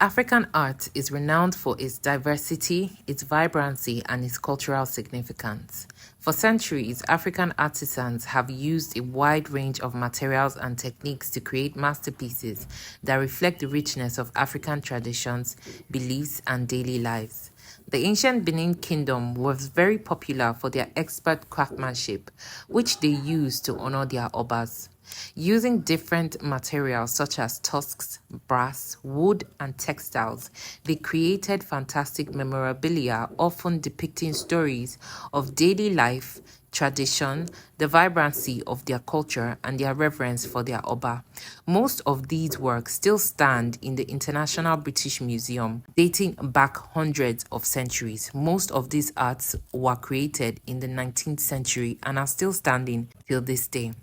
African art is renowned for its diversity, its vibrancy, and its cultural significance. For centuries, African artisans have used a wide range of materials and techniques to create masterpieces that reflect the richness of African traditions, beliefs, and daily lives. The ancient Benin Kingdom was very popular for their expert craftsmanship, which they used to honor their obas. Using different materials such as tusks, brass, wood, and textiles, they created fantastic memorabilia, often depicting stories of daily life, tradition, the vibrancy of their culture, and their reverence for their Oba. Most of these works still stand in the International British Museum, dating back hundreds of centuries. Most of these arts were created in the 19th century and are still standing till this day.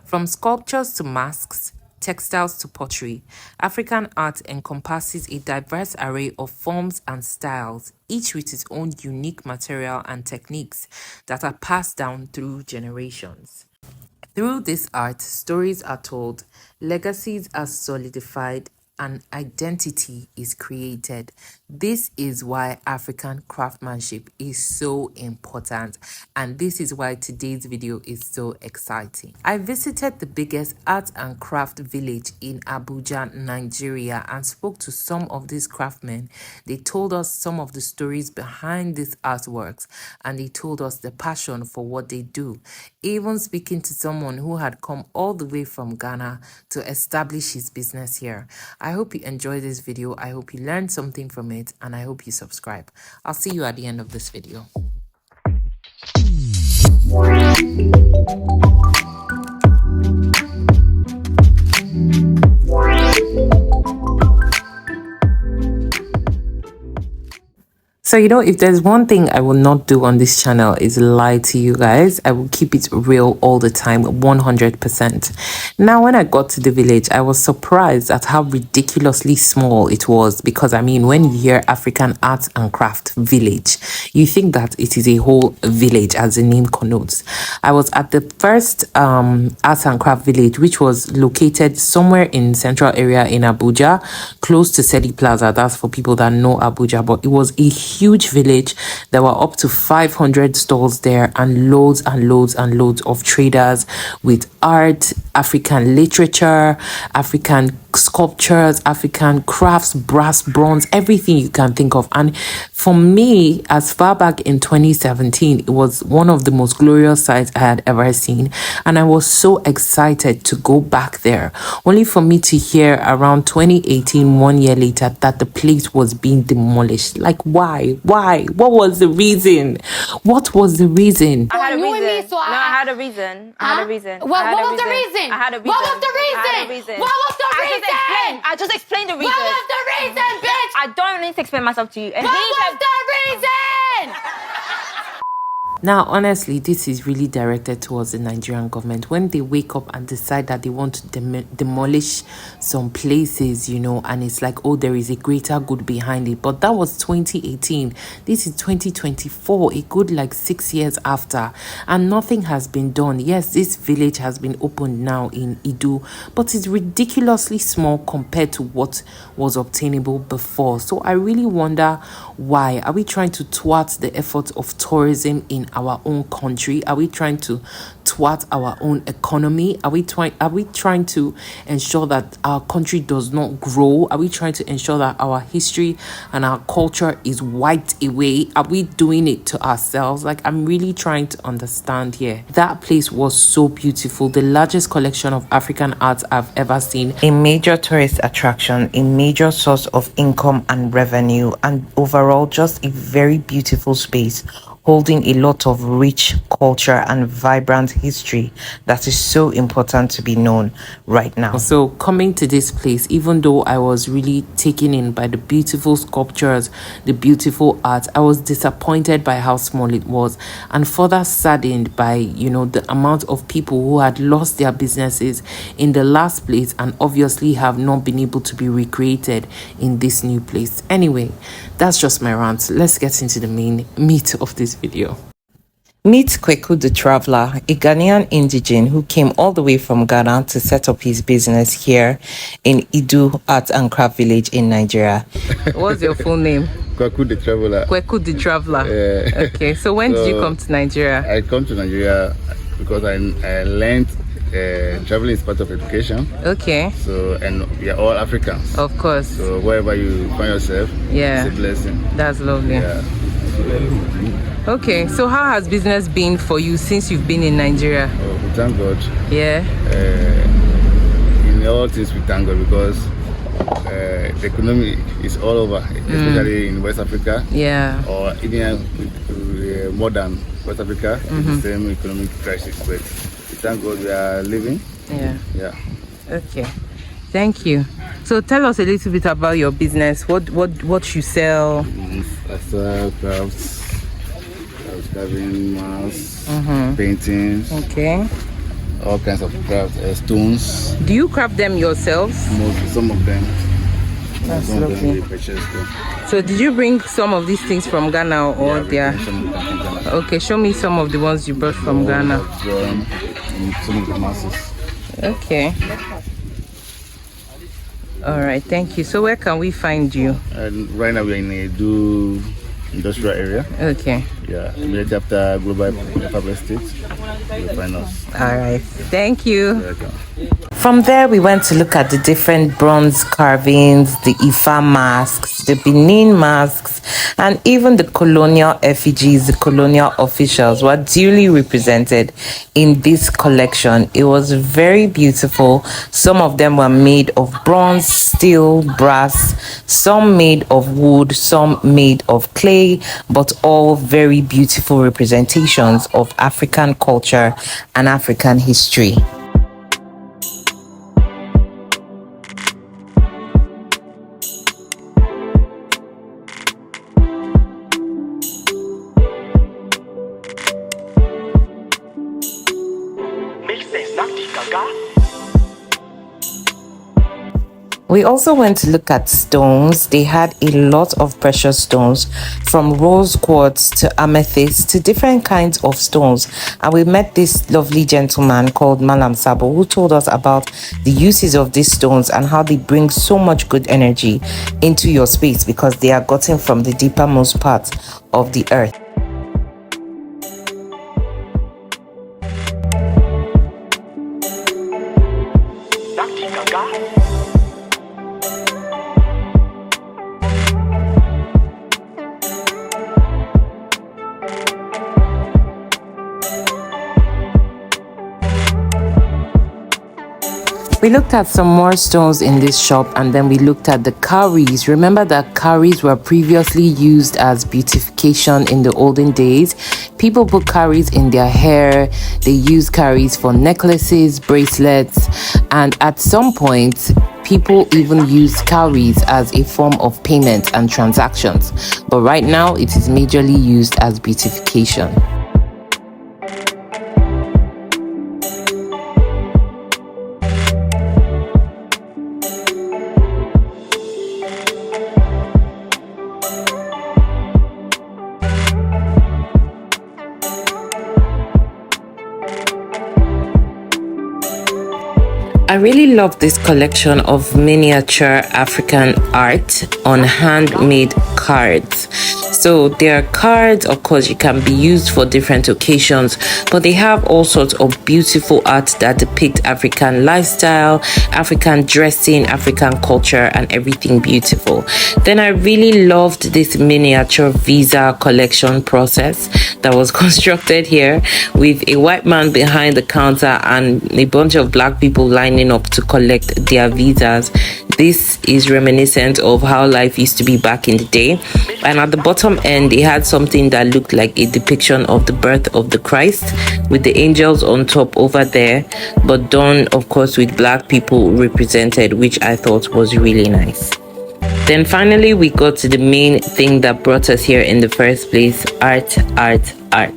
From sculptures to masks, textiles to pottery, African art encompasses a diverse array of forms and styles, each with its own unique material and techniques that are passed down through generations. Through this art, stories are told, legacies are solidified, and identity is created. This is why African craftsmanship is so important, and this is why today's video is so exciting. I visited the biggest art and craft village in Abuja, Nigeria, and spoke to some of these craftsmen. They told us some of the stories behind these artworks, and they told us the passion for what they do. Even speaking to someone who had come all the way from Ghana to establish his business here. I hope you enjoyed this video. I hope you learned something from it, and I hope you subscribe. I'll see you at the end of this video. So, if there's one thing I will not do on this channel is lie to you guys. I will keep it real all the time, 100%. Now, when I got to the village, I was surprised at how ridiculously small it was because, when you hear African Arts and Craft Village, you think that it is a whole village, as the name connotes. I was at the first Arts and Craft Village, which was located somewhere in central area in Abuja, close to Sedi Plaza. That's for people that know Abuja, but it was a huge village. There were up to 500 stalls there and loads and loads and loads of traders with art, African literature, African sculptures, African crafts, brass, bronze, everything you can think of. And for me, as far back in 2017, it was one of the most glorious sights I had ever seen. And I was so excited to go back there, only for me to hear around 2018, 1 year later, that the place was being demolished. Like, why? What was the reason? What was the reason? I had a reason. I had a reason. I had a reason. What was the reason? I had a reason. What was the reason? I had a reason. What was the reason? I just explained the reason. What was the reason, bitch? I don't need to explain myself to you. And What was the reason? Now, honestly, this is really directed towards the Nigerian government. When they wake up and decide that they want to demolish some places, and it's like, oh, there is a greater good behind it. But that was 2018. This is 2024, a good 6 years after. And nothing has been done. Yes, this village has been opened now in Idu, but it's ridiculously small compared to what was obtainable before. So I really wonder, why? Are we trying to thwart the efforts of tourism in our own country? Are we trying to thwart our own economy? Are we trying to ensure that our country does not grow? Are we trying to ensure that our history and our culture is wiped away? Are we doing it to ourselves? I'm really trying to understand here. That place was so beautiful, the largest collection of African arts I've ever seen, a major tourist attraction, a major source of income and revenue, and overall just a very beautiful space holding a lot of rich culture and vibrant history that is so important to be known right now. So coming to this place, even though I was really taken in by the beautiful sculptures, the beautiful art, I was disappointed by how small it was, and further saddened by the amount of people who had lost their businesses in the last place and obviously have not been able to be recreated in this new place. Anyway, that's just my rant. Let's get into the main meat of this video. Meet Kweku the Traveler, a Ghanaian indigene who came all the way from Ghana to set up his business here in Idu Art and Craft Village in Nigeria. What's your full name? Kweku the Traveler. Kweku the Traveler. Okay, so when did you come to Nigeria? I come to Nigeria because I learned traveling is part of education. Okay. So, and we are all Africans. Of course. So wherever you find yourself, yeah, it's a blessing. That's lovely. Yeah. Okay, so how has business been for you since you've been in Nigeria? Oh, we thank God. Yeah. In all things we thank God because the economy is all over, especially in West Africa. Yeah. Or even more than West Africa, it's the same economic crisis. But we thank God we are living. Yeah. Yeah. Okay. Thank you. So tell us a little bit about your business. What you sell? I sell crafts. I was carving masks, painting. Okay. All kinds of crafts, stones. Do you craft them yourselves? Some of them. That's some lovely. of them we purchased them. So did you bring some of these things from Ghana or We they are? bring some of them from Ghana. Okay, show me some of the ones you brought from Ghana. Some of the masses. Okay. All right, thank you. So where can we find you? And right now we're in a industrial area. Okay. Yeah, immediately after Global Public Estate, you'll find us. All right. Thank you. Welcome. From there, we went to look at the different bronze carvings, the Ifa masks, the Benin masks, and even the colonial effigies, the colonial officials were duly represented in this collection. It was very beautiful. Some of them were made of bronze, steel, brass, some made of wood, some made of clay, but all very beautiful representations of African culture and African history. We also went to look at stones. They had a lot of precious stones, from rose quartz to amethyst to different kinds of stones. And we met this lovely gentleman called Malam Sabo, who told us about the uses of these stones and how they bring so much good energy into your space because they are gotten from the deepermost parts of the earth. We looked at some more stones in this shop, and then we looked at the cowries. Remember that cowries were previously used as beautification in the olden days. People put cowries in their hair. They use cowries for necklaces, bracelets, and at some point, people even used cowries as a form of payment and transactions. But right now, it is majorly used as beautification. I really love this collection of miniature African art on handmade cards. So there are cards, of course, you can be used for different occasions, but they have all sorts of beautiful art that depict African lifestyle, African dressing, African culture, and everything beautiful. Then I really loved this miniature visa collection process that was constructed here with a white man behind the counter and a bunch of black people lining up to collect their visas. This is reminiscent of how life used to be back in the day. And at the bottom end, it had something that looked like a depiction of the birth of the Christ with the angels on top over there, but done, of course, with black people represented, which I thought was really nice. Then finally, we got to the main thing that brought us here in the first place: art, art, art.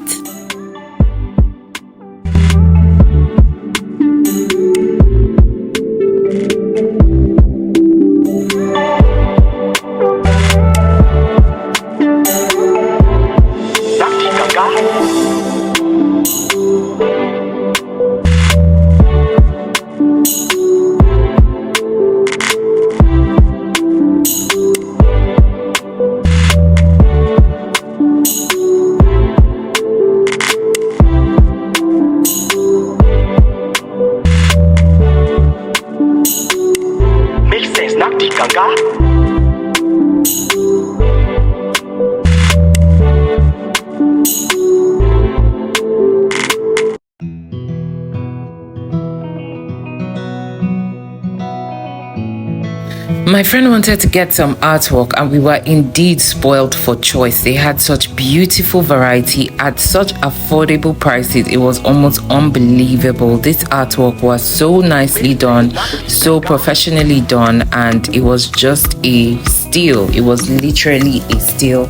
My friend wanted to get some artwork and we were indeed spoiled for choice. They had such beautiful variety at such affordable prices. It was almost unbelievable. This artwork was so nicely done, so professionally done, and it was just a steal. It was literally a steal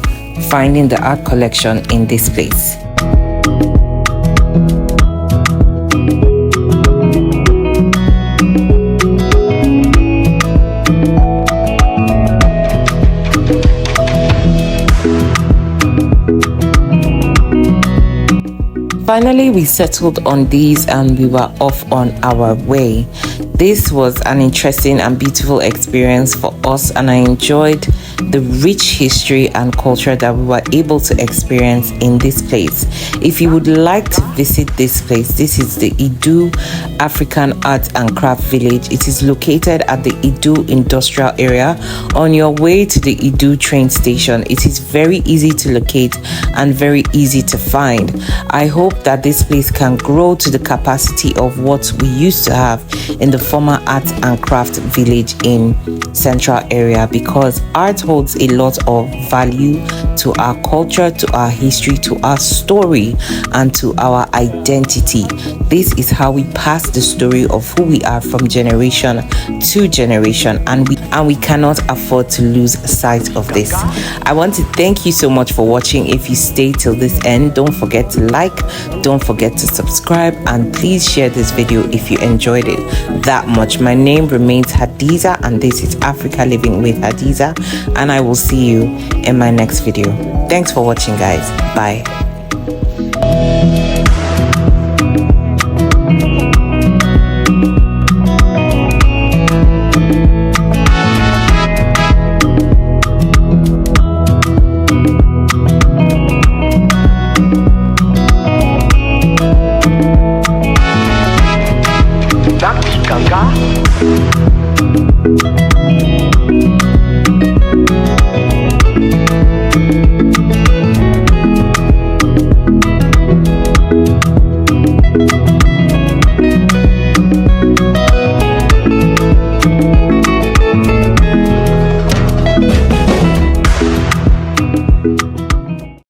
finding the art collection in this place. Finally, we settled on these and we were off on our way. This was an interesting and beautiful experience for us, and I enjoyed the rich history and culture that we were able to experience in this place. If you would like to visit this place, this is the Idu African Art and Craft Village. It is located at the Idu Industrial Area on your way to the Idu train station. It is very easy to locate and very easy to find. I hope that this place can grow to the capacity of what we used to have in the former art and craft village in central area, because art holds a lot of value to our culture, to our history, to our story, and to our identity. This is how we pass the story of who we are from generation to generation, and we cannot afford to lose sight of this. I want to thank you so much for watching. If you stay till this end, don't forget to like, don't forget to subscribe, and please share this video if you enjoyed it that much. My name remains Hadiza, and this is Africa Living with Hadiza, and I will see you in my next video. Thanks for watching, guys. Bye.